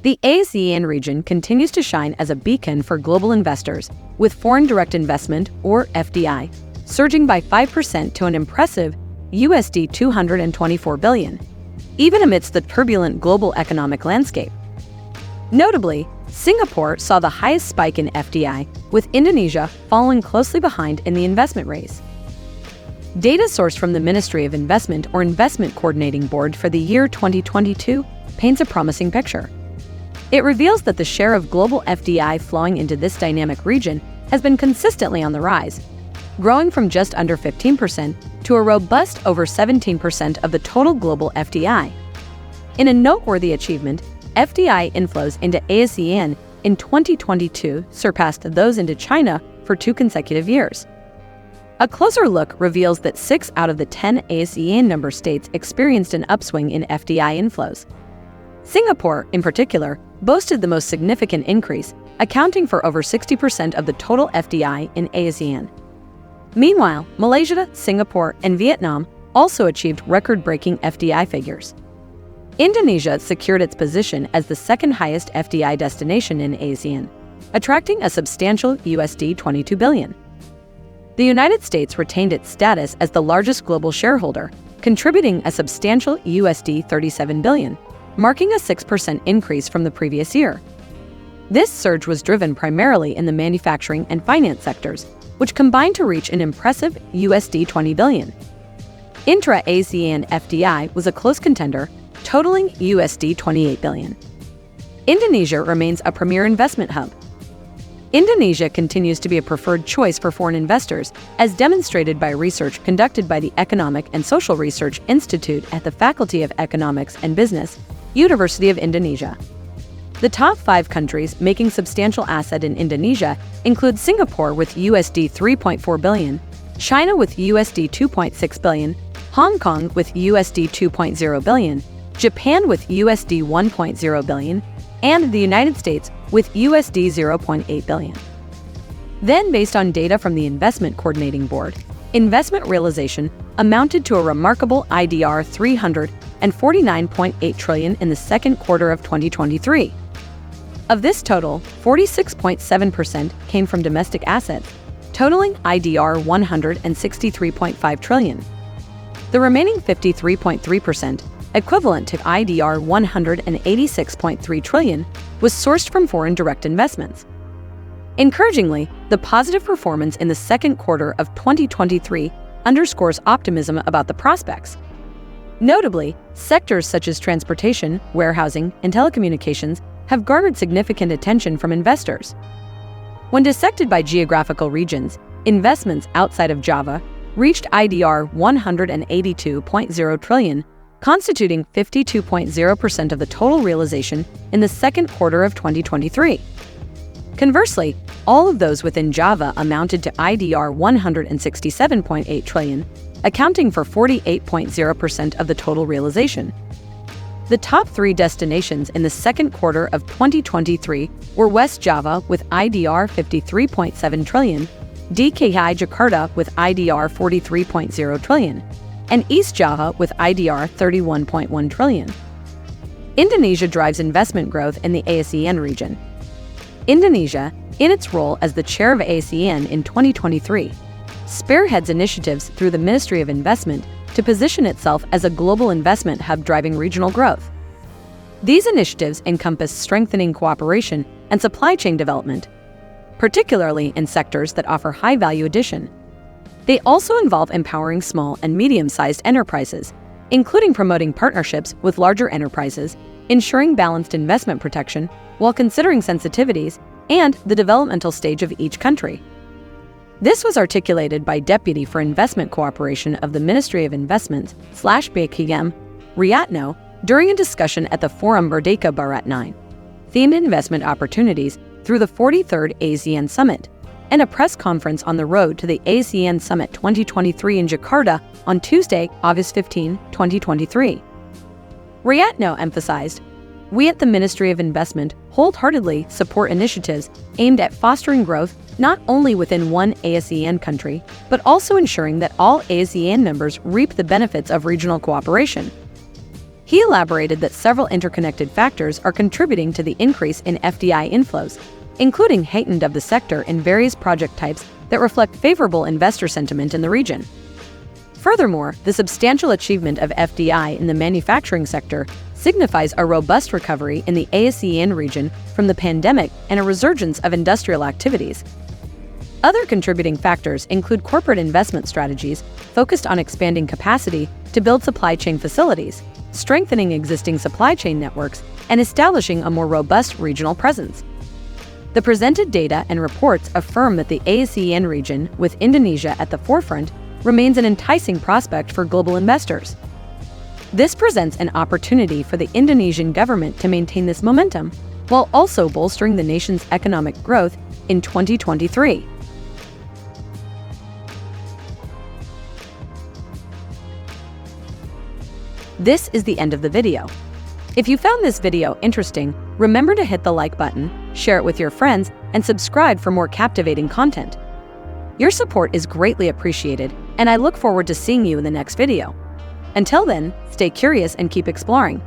The ASEAN region continues to shine as a beacon for global investors, with foreign direct investment, or FDI, surging by 5% to an impressive USD 224 billion, even amidst the turbulent global economic landscape. Notably, Singapore saw the highest spike in FDI, with Indonesia following closely behind in the investment race. Data sourced from the Ministry of Investment or Investment Coordinating Board for the year 2022 paints a promising picture. It reveals that the share of global FDI flowing into this dynamic region has been consistently on the rise, growing from just under 15% to a robust over 17% of the total global FDI. In a noteworthy achievement, FDI inflows into ASEAN in 2022 surpassed those into China for 2 consecutive years. A closer look reveals that 6 out of the 10 ASEAN member states experienced an upswing in FDI inflows. Singapore, in particular, boasted the most significant increase, accounting for over 60% of the total FDI in ASEAN. Meanwhile, Malaysia, Singapore, and Vietnam also achieved record-breaking FDI figures. Indonesia secured its position as the second highest FDI destination in ASEAN, attracting a substantial USD 22 billion. The United States retained its status as the largest global shareholder, contributing a substantial USD 37 billion, marking a 6% increase from the previous year. This surge was driven primarily in the manufacturing and finance sectors, which combined to reach an impressive USD 20 billion. Intra-ASEAN FDI was a close contender, totaling USD 28 billion. Indonesia remains a premier investment hub. Indonesia continues to be a preferred choice for foreign investors, as demonstrated by research conducted by the Economic and Social Research Institute at the Faculty of Economics and Business, University of Indonesia. The top 5 countries making substantial asset in Indonesia include Singapore with USD 3.4 billion, China with USD 2.6 billion, Hong Kong with USD 2.0 billion, Japan with USD 1.0 billion, and the United States with USD 0.8 billion. Then, based on data from the Investment Coordinating Board, investment realization amounted to a remarkable IDR 349.8 trillion in the second quarter of 2023. Of this total, 46.7% came from domestic assets, totaling IDR 163.5 trillion. The remaining 53.3%, equivalent to IDR 186.3 trillion, was sourced from foreign direct investments. Encouragingly, the positive performance in the second quarter of 2023 underscores optimism about the prospects. Notably, sectors such as transportation, warehousing, and telecommunications have garnered significant attention from investors. When dissected by geographical regions, investments outside of Java reached IDR 182.0 trillion, constituting 52.0% of the total realization in the second quarter of 2023. Conversely, all of those within Java amounted to IDR 167.8 trillion, accounting for 48.0% of the total realization. The top 3 destinations in the second quarter of 2023 were West Java with IDR 53.7 trillion, DKI Jakarta with IDR 43.0 trillion, and East Java with IDR 31.1 trillion. Indonesia drives investment growth in the ASEAN region. Indonesia, in its role as the chair of ASEAN in 2023, spearheads initiatives through the Ministry of Investment to position itself as a global investment hub driving regional growth. These initiatives encompass strengthening cooperation and supply chain development, particularly in sectors that offer high value addition. They also involve empowering small and medium-sized enterprises, including promoting partnerships with larger enterprises, ensuring balanced investment protection while considering sensitivities and the developmental stage of each country. This was articulated by Deputy for Investment Cooperation of the Ministry of Investment/BKM, Riyatno, during a discussion at the Forum Merdeka Barat 9, themed investment opportunities through the 43rd ASEAN Summit, and a press conference on the road to the ASEAN Summit 2023 in Jakarta on Tuesday, August 15, 2023. Riyatno emphasized, "We at the Ministry of Investment wholeheartedly support initiatives aimed at fostering growth not only within one ASEAN country, but also ensuring that all ASEAN members reap the benefits of regional cooperation." He elaborated that several interconnected factors are contributing to the increase in FDI inflows, including heightened of the sector in various project types that reflect favorable investor sentiment in the region. Furthermore, the substantial achievement of FDI in the manufacturing sector signifies a robust recovery in the ASEAN region from the pandemic and a resurgence of industrial activities. Other contributing factors include corporate investment strategies focused on expanding capacity to build supply chain facilities, strengthening existing supply chain networks, and establishing a more robust regional presence. The presented data and reports affirm that the ASEAN region, with Indonesia at the forefront, remains an enticing prospect for global investors. This presents an opportunity for the Indonesian government to maintain this momentum, while also bolstering the nation's economic growth in 2023. This is the end of the video. If you found this video interesting, remember to hit the like button, share it with your friends, and subscribe for more captivating content. Your support is greatly appreciated, and I look forward to seeing you in the next video. Until then, stay curious and keep exploring.